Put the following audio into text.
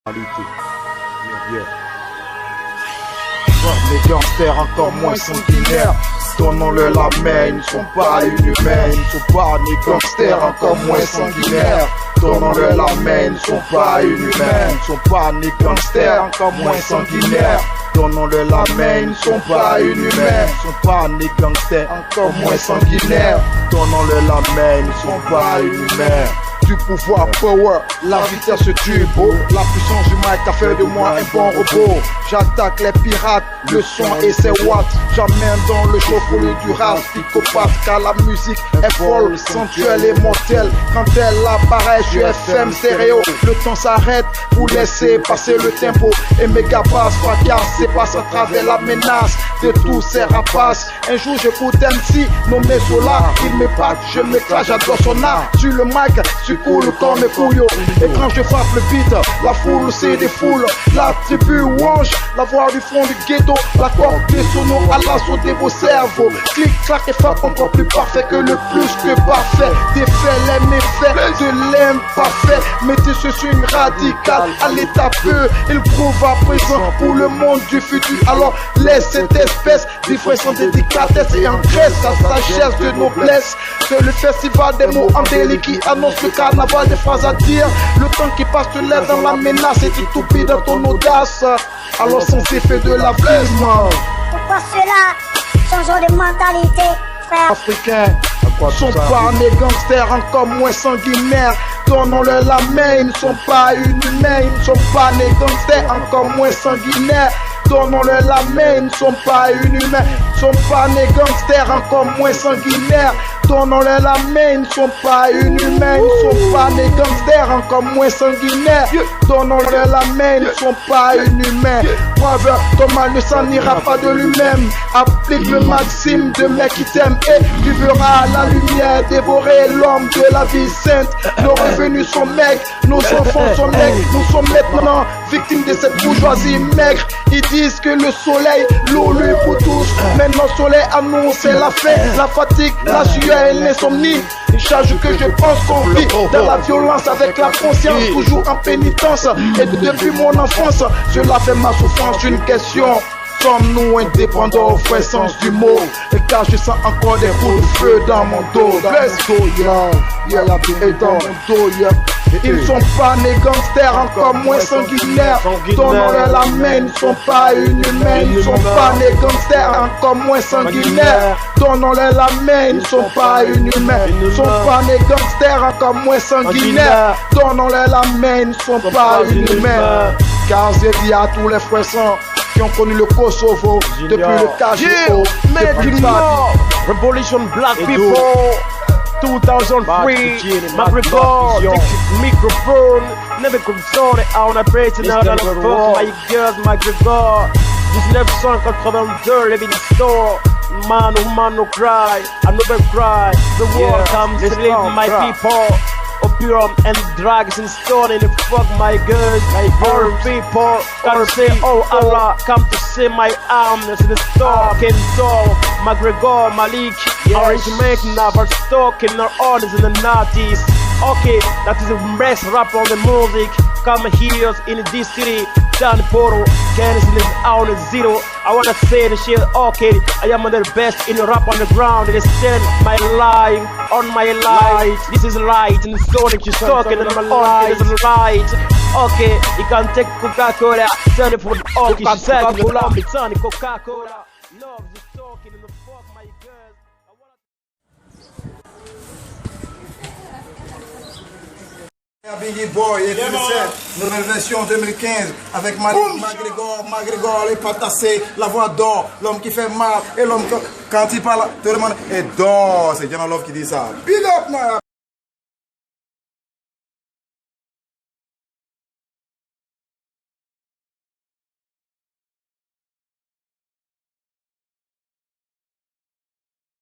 Les gangsters encore moins sanguinaires, donnons-le la main, ils ne sont pas inhumains, ils ne sont pas ni gangsters encore moins sanguinaires. Donnons-le la main, ils ne sont pas inhumains, ils ne sont pas ni gangsters encore moins sanguinaires. Donnons-le la main, ils ne sont pas inhumains, ils ne sont pas ni gangsters encore moins sanguinaires. Donnons-le la main, ils ne sont pas inhumains. Du pouvoir, power, la vitesse du beau. La puissance du mic a fait de moi un bon robot. J'attaque les pirates, le son et ses watts. J'amène dans le chauffe-eau du rap psychopathe. Car la musique est folle, sensuelle et mortelle. Quand elle apparaît sur FM stéréo, le temps s'arrête, vous laissez passer le tempo. Et méga basse fracasse, c'est passe à travers la menace de tous ces rapaces. Un jour j'écoute MC nommé Sola, il me bat, je m'éclate, j'adore son art. Sur le mic, cool comme mes couillots. Et quand je frappe le beat, la foule c'est des foules. La tribu wange, la voix du fond du ghetto. La corde des sonos à l'assaut de vos cerveaux. Clic, clac et frappe encore plus parfait que le plus que parfait. Défait les méfaits de l'imparfait. Mettez ce swing radical à l'état peu. Il prouve à présent pour le monde du futur. Alors laisse cette espèce différence en délicatesse et en graisse sa sagesse de noblesse. C'est le festival des mots angéliques qui annonce le carnaval des phrases à dire. Le temps qui passe te lève dans la menace et tu t'oublies dans ton audace. Alors sans effet de la blaisme. Pourquoi cela? Changeons de mentalité, frère. Africains sont pas des gangsters, encore moins sanguinaires. Donnons-leur la main, ils ne sont pas inhumains. Ils ne sont pas des gangsters, encore moins sanguinaires. Donnons-leur la main, ils ne sont pas inhumains. Ils ne sont pas des gangsters, encore moins sanguinaires. Donnons-leur la main, ils ne sont pas inhumains. Ils ne sont pas des gangsters, encore moins sanguinaires. Donnons-leur la main, ils ne sont pas inhumains. Brave, Thomas ne s'en ira pas de lui-même. Applique le maxime de mec qui t'aime et tu verras la lumière dévorer l'homme de la vie sainte. Nos revenus sont maigres, nos enfants sont maigres. Nous sommes maintenant victimes de cette bourgeoisie maigre. Ils disent que le soleil, l'eau lui pour tous. Maintenant le soleil annonce la faim, la fatigue, la sueur et l'insomnie. Il charge que je pense qu'on vit dans la violence avec la conscience, toujours en pénitence. Et depuis mon enfance, cela fait ma souffrance une question. Sommes-nous indépendants au vrai sens du mot? Et car je sens encore des coups de feu dans mon dos. Ils ne sont pas des gangsters, encore moins sanguinaires. Donnons-leur la main, ils ne sont pas inhumains. Ils ne sont pas des gangsters, encore moins sanguinaires. Donnons-leur la main, ils ne sont pas inhumains. Ils ne sont pas des gangsters, encore moins sanguinaires. Donnons-leur la main, ils ne sont pas inhumains. Car j'ai dit à tous les frères sans qui ont connu le Kosovo depuis le KGO, depuis Revolution Black People 2003, McGregor, take the microphone, never contrôle on a président dans le fuck my girls, McGregor 1982, living store, man no cry, I never cry, the war comes to live my people. Opium and drugs installed in the fuck my girls, our people gotta say, oh Allah, come to see my arms in the store, Ken Saul, McGregor, Malik, our Jamaican, our stock in our orders in the Northeast. Okay, that is the best rap on the music. Come here in this city, down the portal, Kansas is on the zero. I wanna say the shit, okay, I am the best in the rap on the ground. It is telling my life, on my light. This is light, and so that you're talking in my light. This is light. Okay, you can take Coca-Cola, turn it for the okay, Coca-Cola, turn it Coca-Cola. Love is talking in the fuck my girls. Biggie Boy et 2007, nouvelle version 2015 avec McGregor, les patassés, la voix d'or, l'homme qui fait mal et l'homme quand il parle, tout le monde est d'or. C'est General Love qui dit ça. Big up, man.